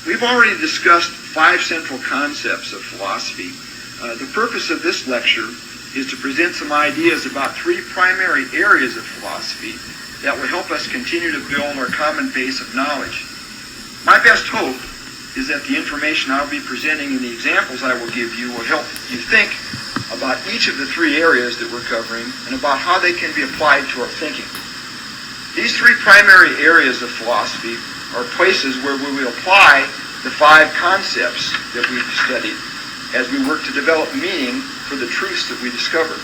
We've already discussed 5 central concepts of philosophy. The purpose of this lecture is to present some ideas about 3 primary areas of philosophy that will help us continue to build our common base of knowledge. My best hope is that the information I'll be presenting and the examples I will give you will help you think about each of the 3 areas that we're covering and about how they can be applied to our thinking. These 3 primary areas of philosophy are places where we will apply the 5 concepts that we've studied as we work to develop meaning for the truths that we discover.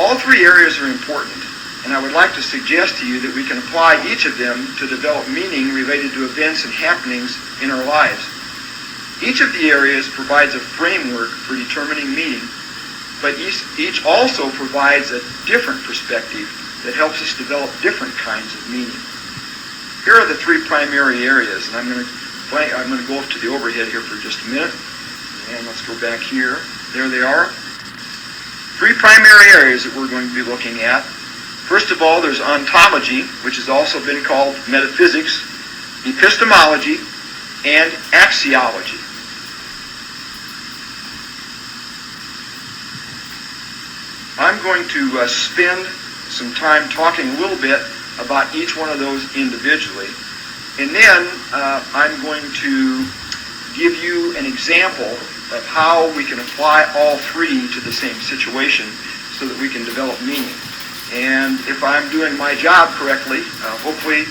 All 3 areas are important, and I would like to suggest to you that we can apply each of them to develop meaning related to events and happenings in our lives. Each of the areas provides a framework for determining meaning, but each also provides a different perspective that helps us develop different kinds of meaning. Here are the 3 primary areas, and I'm going to go up to the overhead here for just a minute, and let's go back here. There they are. 3 primary areas that we're going to be looking at. First of all, there's ontology, which has also been called metaphysics, epistemology, and axiology. I'm going to spend some time talking a little bit about each one of those individually, and then I'm going to give you an example of how we can apply all 3 to the same situation so that we can develop meaning. And if I'm doing my job correctly, hopefully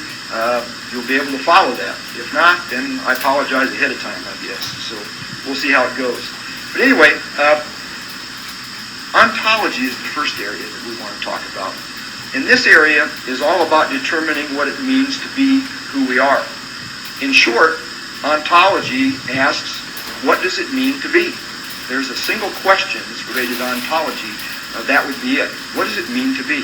you'll be able to follow that. If not, then I apologize ahead of time, I guess. So we'll see how it goes. But anyway, ontology is the first area that we want to talk about. And this area is all about determining what it means to be who we are. In short, ontology asks, what does it mean to be? There's a single question that's related to ontology. That would be it. What does it mean to be?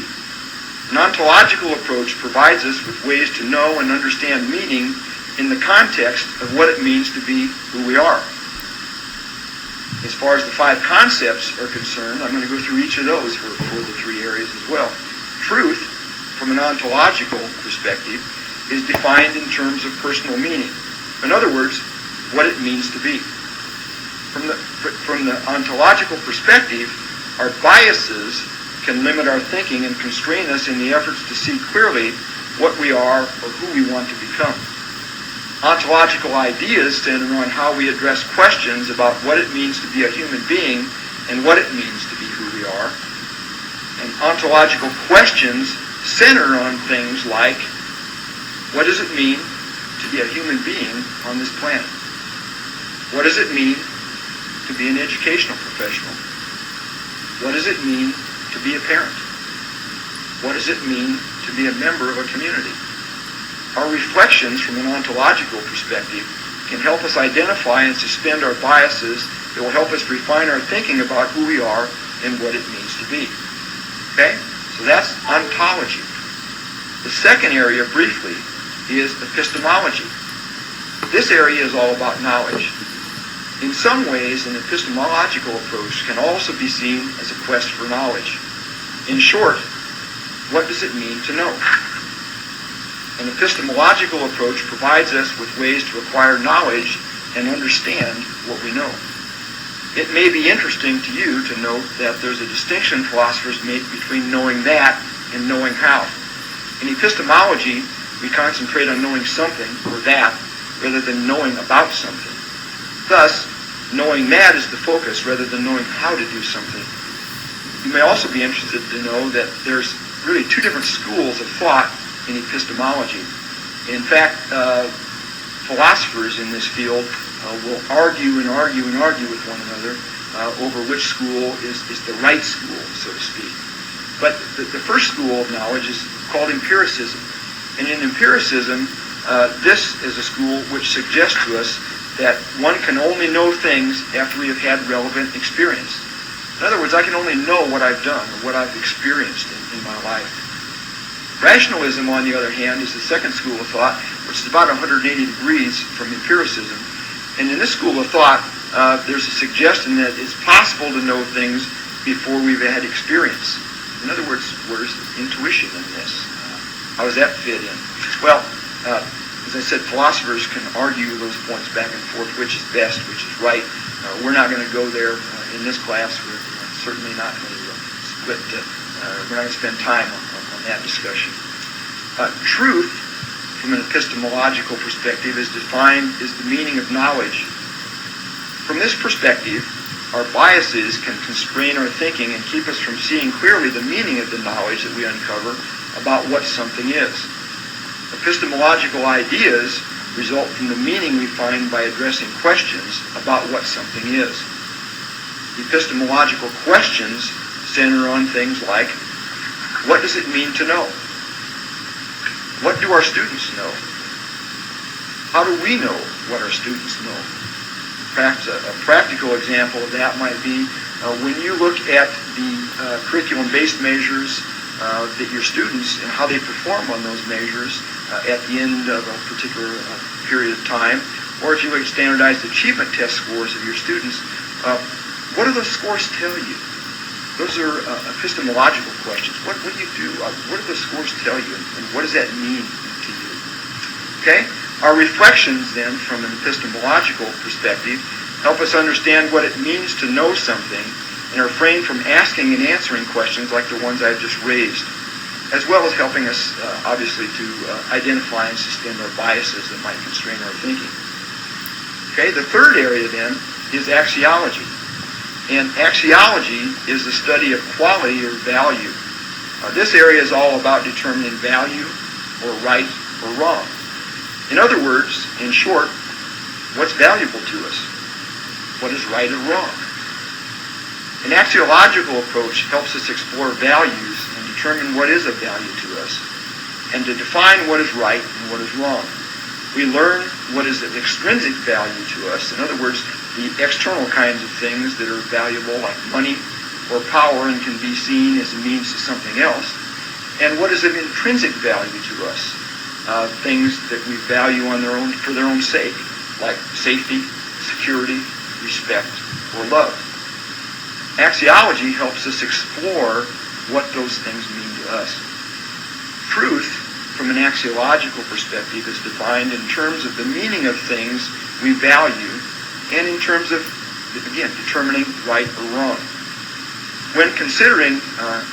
An ontological approach provides us with ways to know and understand meaning in the context of what it means to be who we are. As far as the 5 concepts are concerned, I'm going to go through each of those for the 3 areas as well. Truth, from an ontological perspective, is defined in terms of personal meaning. In other words, what it means to be. From the ontological perspective, our biases can limit our thinking and constrain us in the efforts to see clearly what we are or who we want to become. Ontological ideas center on how we address questions about what it means to be a human being and what it means to be who we are. And ontological questions center on things like, what does it mean to be a human being on this planet? What does it mean to be an educational professional? What does it mean to be a parent? What does it mean to be a member of a community? Our reflections from an ontological perspective can help us identify and suspend our biases that will help us refine our thinking about who we are and what it means to be. Okay? So that's ontology. The second area, briefly, is epistemology. This area is all about knowledge. In some ways, an epistemological approach can also be seen as a quest for knowledge. In short, what does it mean to know? An epistemological approach provides us with ways to acquire knowledge and understand what we know. It may be interesting to you to note that there's a distinction philosophers make between knowing that and knowing how. In epistemology, we concentrate on knowing something or that rather than knowing about something. Thus, knowing that is the focus rather than knowing how to do something. You may also be interested to know that there's really 2 different schools of thought in epistemology. In fact, philosophers in this field will argue and argue and argue with one another over which school is the right school, so to speak. But the first school of knowledge is called empiricism. And in empiricism, this is a school which suggests to us that one can only know things after we have had relevant experience. In other words, I can only know what I've done or what I've experienced in my life. Rationalism, on the other hand, is the second school of thought, which is about 180 degrees from empiricism. And in this school of thought, there's a suggestion that it's possible to know things before we've had experience. In other words, where's intuition in this? How does that fit in? Well, As I said, philosophers can argue those points back and forth, which is best, which is right. We're not going to go there in this class. We're certainly not going to split. We're not going to spend time on that discussion. Truth, from an epistemological perspective, is defined as the meaning of knowledge. From this perspective, our biases can constrain our thinking and keep us from seeing clearly the meaning of the knowledge that we uncover about what something is. Epistemological ideas result from the meaning we find by addressing questions about what something is. Epistemological questions center on things like, what does it mean to know? What do our students know? How do we know what our students know? Perhaps a practical example of that might be when you look at the curriculum-based measures that your students and how they perform on those measures at the end of a particular period of time, or if you look at standardized achievement test scores of your students, what do those scores tell you? Those are epistemological questions. What do you do? What do the scores tell you, and what does that mean to you? Okay? Our reflections, then, from an epistemological perspective, help us understand what it means to know something and refrain from asking and answering questions like the ones I've just raised, as well as helping us, obviously, to identify and suspend our biases that might constrain our thinking. Okay? The third area, then, is axiology. And axiology is the study of quality or value. This area is all about determining value, or right or wrong. In other words, in short, what's valuable to us? What is right or wrong? An axiological approach helps us explore values and determine what is of value to us, and to define what is right and what is wrong. We learn what is of extrinsic value to us, in other words, the external kinds of things that are valuable, like money or power, and can be seen as a means to something else, and what is of intrinsic value to us, things that we value on their own for their own sake, like safety, security, respect, or love. Axiology helps us explore what those things mean to us. Truth, from an axiological perspective, is defined in terms of the meaning of things we value, and in terms of, again, determining right or wrong. When considering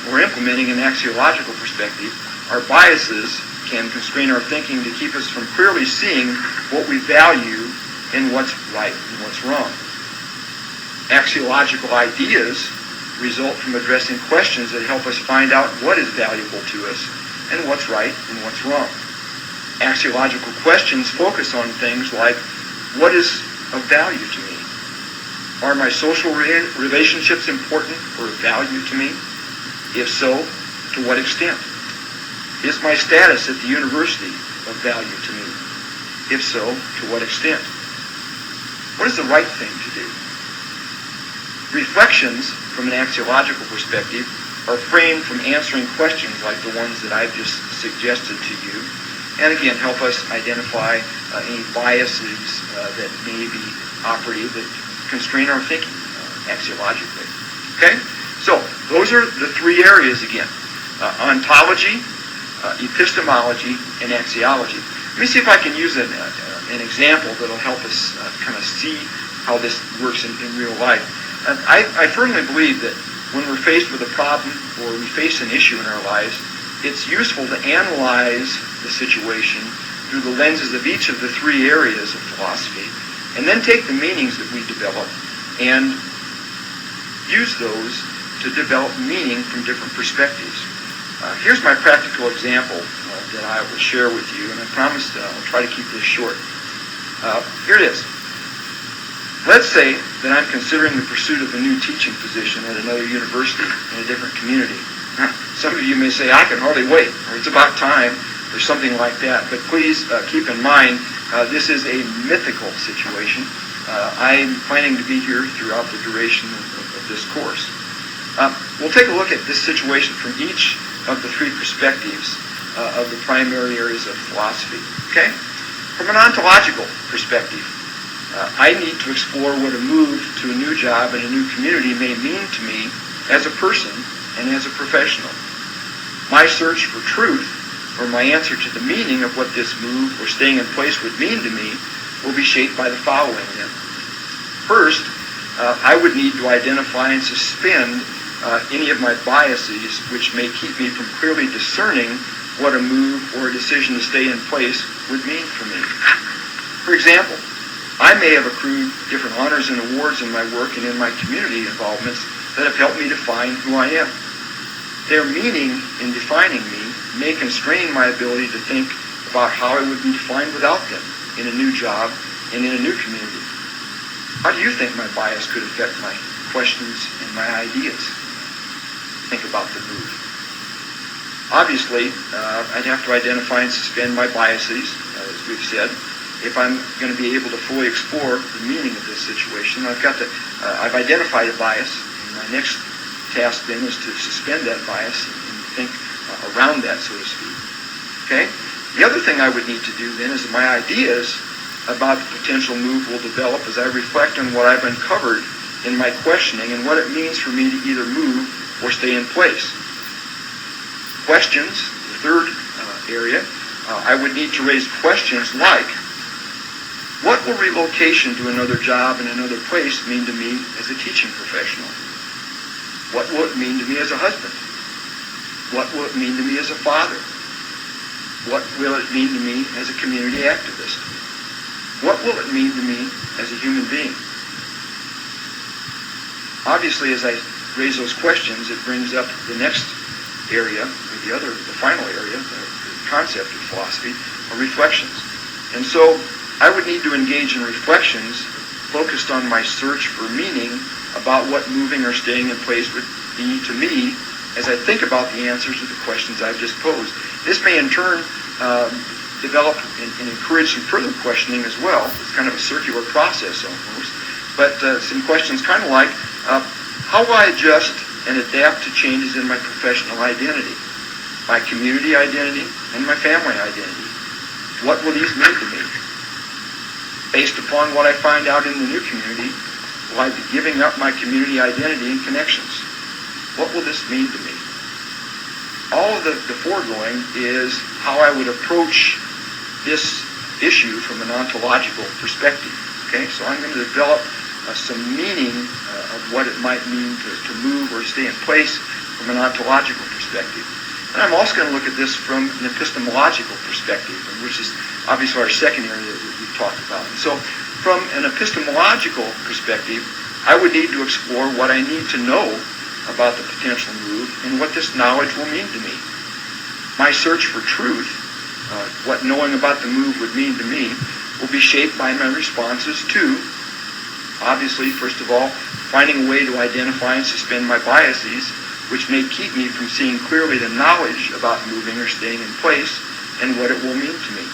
or implementing an axiological perspective, our biases can constrain our thinking to keep us from clearly seeing what we value and what's right and what's wrong. Axiological ideas result from addressing questions that help us find out what is valuable to us and what's right and what's wrong. Axiological questions focus on things like, what is of value to me? Are my social relationships important or of value to me? If so, to what extent? Is my status at the university of value to me? If so, to what extent? What is the right thing to do? Reflections from an axiological perspective are framed from answering questions like the ones that I've just suggested to you, and again help us identify any biases that may be operative that constrain our thinking axiologically. Okay? So those are the three areas again. Ontology, epistemology, and axiology. Let me see if I can use an example that will help us kind of see how this works in real life. I firmly believe that when we're faced with a problem or we face an issue in our lives, it's useful to analyze the situation through the lenses of each of the three areas of philosophy, and then take the meanings that we develop and use those to develop meaning from different perspectives. Here's my practical example that I will share with you, and I promise I'll try to keep this short. Here it is. Let's say that I'm considering the pursuit of a new teaching position at another university in a different community. Some of you may say, I can hardly wait, or it's about time, or something like that. But please keep in mind, this is a mythical situation. I'm planning to be here throughout the duration of this course. We'll take a look at this situation from each of the three perspectives of the primary areas of philosophy. Okay? From an ontological perspective, I need to explore what a move to a new job in a new community may mean to me as a person and as a professional. My search for truth or my answer to the meaning of what this move or staying in place would mean to me will be shaped by the following then. First, I would need to identify and suspend any of my biases which may keep me from clearly discerning what a move or a decision to stay in place would mean for me. For example, I may have accrued different honors and awards in my work and in my community involvements that have helped me define who I am. Their meaning in defining me may constrain my ability to think about how I would be defined without them in a new job and in a new community. How do you think my bias could affect my questions and my ideas? Think about the move. Obviously, I'd have to identify and suspend my biases, as we've said, if I'm going to be able to fully explore the meaning of this situation. I've identified a bias, and my next task then is to suspend that bias and think around that, so to speak. Okay? The other thing I would need to do then is my ideas about the potential move will develop as I reflect on what I've uncovered in my questioning and what it means for me to either move or stay in place. Questions, the third area, I would need to raise questions like, what will relocation to another job in another place mean to me as a teaching professional? What will it mean to me as a husband? What will it mean to me as a father? What will it mean to me as a community activist? What will it mean to me as a human being? Obviously, as I raise those questions, it brings up the next area, or the final area, the concept of philosophy, are reflections. And so I would need to engage in reflections focused on my search for meaning about what moving or staying in place would be to me as I think about the answers to the questions I've just posed. This may in turn develop and encourage some further questioning as well. It's kind of a circular process almost. But some questions kind of like, how will I adjust and adapt to changes in my professional identity, my community identity, and my family identity? What will these mean to me? Based upon what I find out in the new community, will I be giving up my community identity and connections? What will this mean to me? All of the foregoing is how I would approach this issue from an ontological perspective. Okay, so I'm going to develop some meaning of what it might mean to move or stay in place from an ontological perspective. And I'm also going to look at this from an epistemological perspective, which is obviously our second area that we've talked about. And so from an epistemological perspective, I would need to explore what I need to know about the potential move and what this knowledge will mean to me. My search for truth, what knowing about the move would mean to me, will be shaped by my responses to, obviously, first of all, finding a way to identify and suspend my biases, which may keep me from seeing clearly the knowledge about moving or staying in place and what it will mean to me.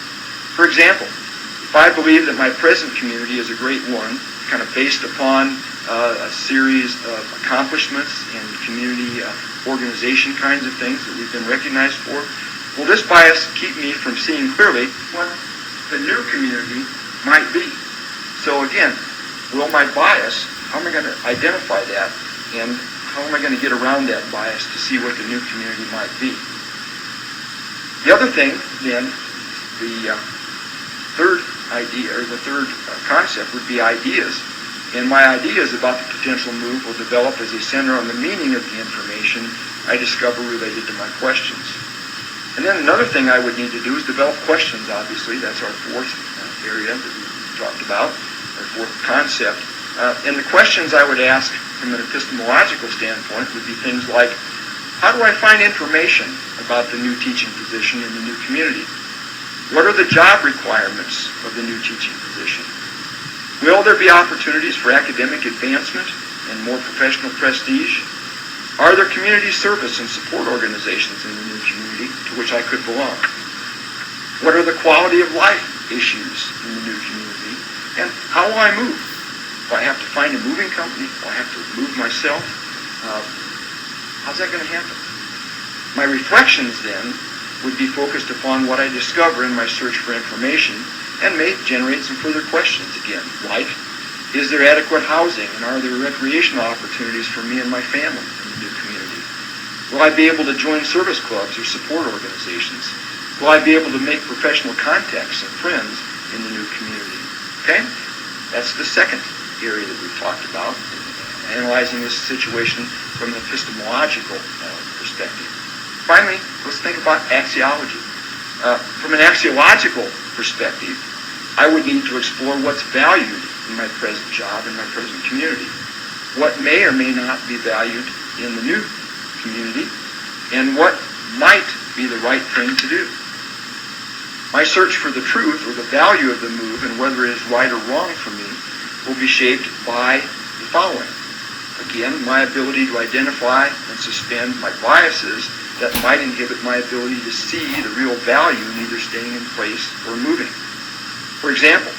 For example, if I believe that my present community is a great one, kind of based upon a series of accomplishments and community organization kinds of things that we've been recognized for, will this bias keep me from seeing clearly what the new community might be? So again, will my bias, how am I going to identify that, and how am I going to get around that bias to see what the new community might be? The other thing, then, the third idea, or the third concept would be ideas. And my ideas about the potential move will develop as they center on the meaning of the information I discover related to my questions. And then another thing I would need to do is develop questions, obviously. That's our fourth area that we talked about, our fourth concept. And the questions I would ask from an epistemological standpoint would be things like, how do I find information about the new teaching position in the new community? What are the job requirements of the new teaching position? Will there be opportunities for academic advancement and more professional prestige? Are there community service and support organizations in the new community to which I could belong? What are the quality of life issues in the new community? And how will I move? Will I have to find a moving company? Will I have to move myself? How's that going to happen? My reflections then would be focused upon what I discover in my search for information and may generate some further questions again, like, is there adequate housing and are there recreational opportunities for me and my family in the new community? Will I be able to join service clubs or support organizations? Will I be able to make professional contacts and friends in the new community? Okay? That's the second area that we've talked about, analyzing this situation from an epistemological perspective. Finally, let's think about axiology. From an axiological perspective, I would need to explore what's valued in my present job and my present community. What may or may not be valued in the new community, and what might be the right thing to do. My search for the truth or the value of the move and whether it is right or wrong for me will be shaped by the following. Again, my ability to identify and suspend my biases that might inhibit my ability to see the real value in either staying in place or moving. For example,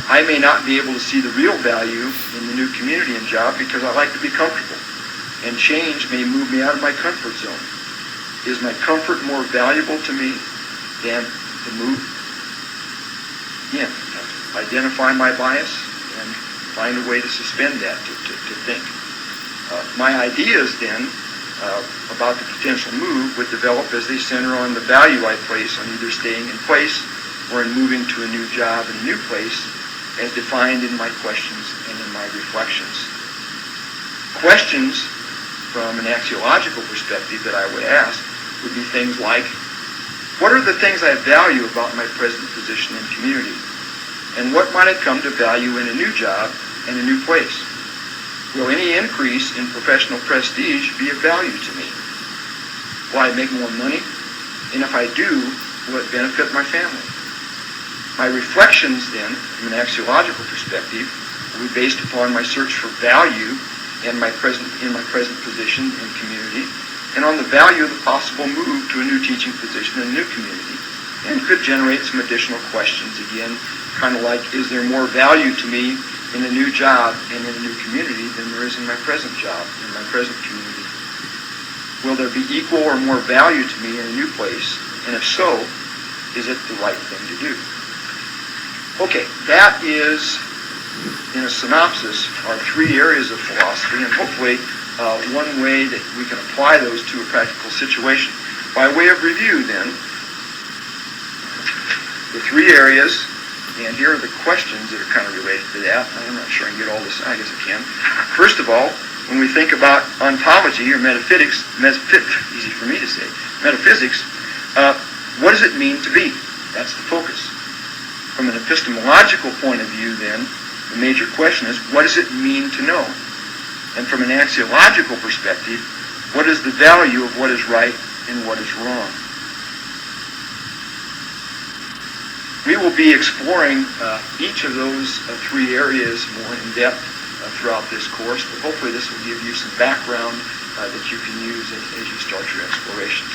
I may not be able to see the real value in the new community and job because I like to be comfortable, and change may move me out of my comfort zone. Is my comfort more valuable to me than the move? Again, identify my bias and find a way to suspend that, to think. My ideas then about the potential move would develop as they center on the value I place on either staying in place or in moving to a new job in a new place, as defined in my questions and in my reflections. Questions from an axiological perspective that I would ask would be things like, what are the things I value about my present position and community? And what might I come to value in a new job and a new place? Will any increase in professional prestige be of value to me? Will I make more money? And if I do, will it benefit my family? My reflections then, from an axiological perspective, will be based upon my search for value in my present position and community, and on the value of the possible move to a new teaching position in a new community, and could generate some additional questions, again, kind of like, is there more value to me in a new job and in a new community than there is in my present job, in my present community? Will there be equal or more value to me in a new place? And if so, is it the right thing to do? Okay, that is, in a synopsis, our three areas of philosophy, and hopefully one way that we can apply those to a practical situation. By way of review, then, the three areas, and here are the questions that are kind of related to that. I'm not sure I can get all this. I guess I can. First of all, when we think about ontology or metaphysics, easy for me to say, metaphysics, what does it mean to be? That's the focus. From an epistemological point of view, then, the major question is, what does it mean to know? And from an axiological perspective, what is the value of what is right and what is wrong? We will be exploring each of those three areas more in depth throughout this course, but hopefully this will give you some background that you can use as you start your explorations.